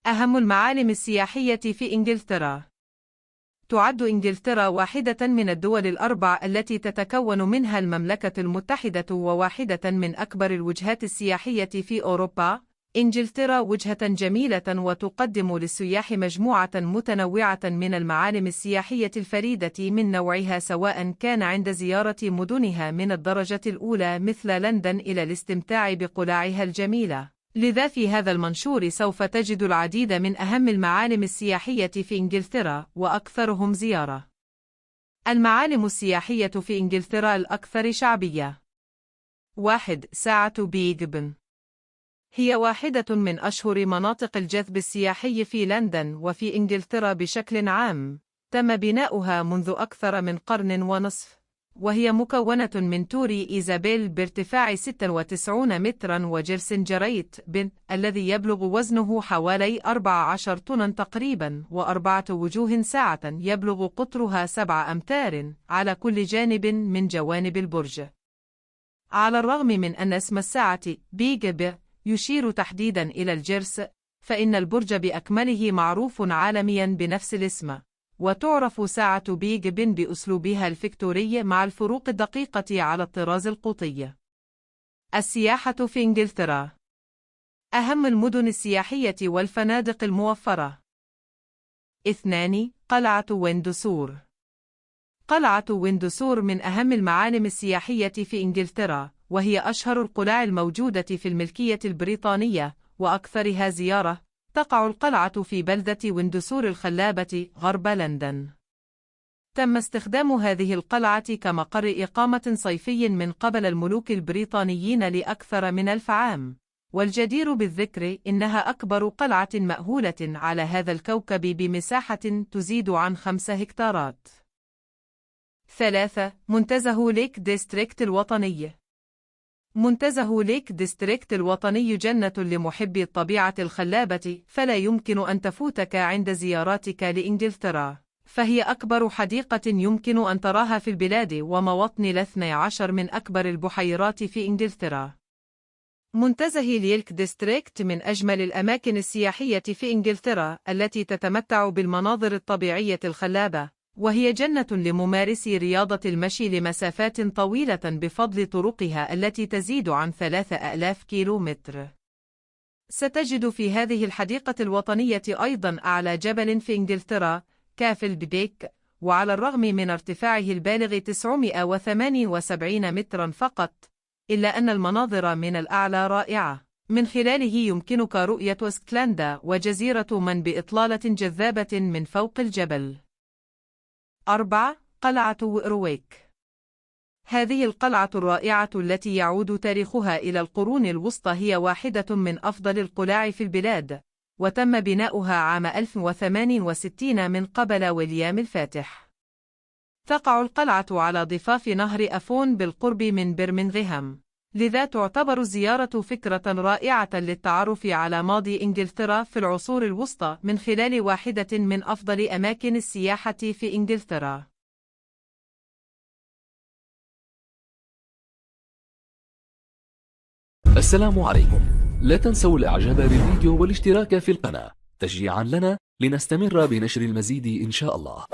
أهم المعالم السياحية في إنجلترا. تعد إنجلترا واحدة من الدول الأربع التي تتكون منها المملكة المتحدة وواحدة من أكبر الوجهات السياحية في أوروبا. إنجلترا وجهة جميلة وتقدم للسياح مجموعة متنوعة من المعالم السياحية الفريدة من نوعها، سواء كان عند زيارة مدنها من الدرجة الأولى مثل لندن إلى الاستمتاع بقلاعها الجميلة. لذا في هذا المنشور سوف تجد العديد من أهم المعالم السياحية في إنجلترا وأكثرهم زيارة. المعالم السياحية في إنجلترا الأكثر شعبية. 1. ساعة بيج بن. هي واحدة من أشهر مناطق الجذب السياحي في لندن وفي إنجلترا بشكل عام. تم بناؤها منذ أكثر من قرن ونصف، وهي مكونة من توري إيزابيل بارتفاع 96 متراً وجرس جريت بن الذي يبلغ وزنه حوالي 14 طناً تقريباً، وأربعة وجوه ساعة يبلغ قطرها 7 أمتار على كل جانب من جوانب البرج. على الرغم من أن اسم الساعة بيج ب يشير تحديداً إلى الجرس، فإن البرج بأكمله معروف عالمياً بنفس الاسم، وتعرف ساعة بيج بن بأسلوبها الفيكتوري مع الفروق الدقيقة على الطراز القوطي. السياحة في إنجلترا. أهم المدن السياحية والفنادق الموفرة. 2. قلعة ويندسور. قلعة ويندسور من أهم المعالم السياحية في إنجلترا، وهي أشهر القلاع الموجودة في الملكية البريطانية وأكثرها زيارة. تقع القلعة في بلدة ويندسور الخلابة غرب لندن. تم استخدام هذه القلعة كمقر إقامة صيفي من قبل الملوك البريطانيين لأكثر من 1000 عام، والجدير بالذكر إنها أكبر قلعة مأهولة على هذا الكوكب بمساحة تزيد عن 5 هكتارات. 3. منتزه ليك ديستريكت الوطني. منتزه ليك ديستريكت الوطني جنة لمحبي الطبيعة الخلابة، فلا يمكن أن تفوتك عند زياراتك لإنجلترا، فهي أكبر حديقة يمكن أن تراها في البلاد ومواطن 12 من أكبر البحيرات في إنجلترا. منتزه ليك ديستريكت من أجمل الأماكن السياحية في إنجلترا التي تتمتع بالمناظر الطبيعية الخلابة، وهي جنة لممارسي رياضة المشي لمسافات طويلة بفضل طرقها التي تزيد عن 3000 كيلومتر. ستجد في هذه الحديقة الوطنية أيضا أعلى جبل في إنجلترا، كافل بيك، وعلى الرغم من ارتفاعه البالغ 978 مترا فقط، إلا أن المناظر من الأعلى رائعة، من خلاله يمكنك رؤية اسكتلندا وجزيرة من بإطلالة جذابة من فوق الجبل. 4. قلعة ويرويك. هذه القلعة الرائعة التي يعود تاريخها إلى القرون الوسطى هي واحدة من أفضل القلاع في البلاد، وتم بناؤها عام 1068 من قبل ويليام الفاتح. تقع القلعة على ضفاف نهر أفون بالقرب من برمنغهام، لذا تعتبر الزيارة فكرة رائعة للتعرف على ماضي إنجلترا في العصور الوسطى من خلال واحدة من أفضل أماكن السياحة في إنجلترا. السلام عليكم. لا تنسوا الإعجاب بالفيديو والاشتراك في القناة تشجيعا لنا لنستمر بنشر المزيد إن شاء الله.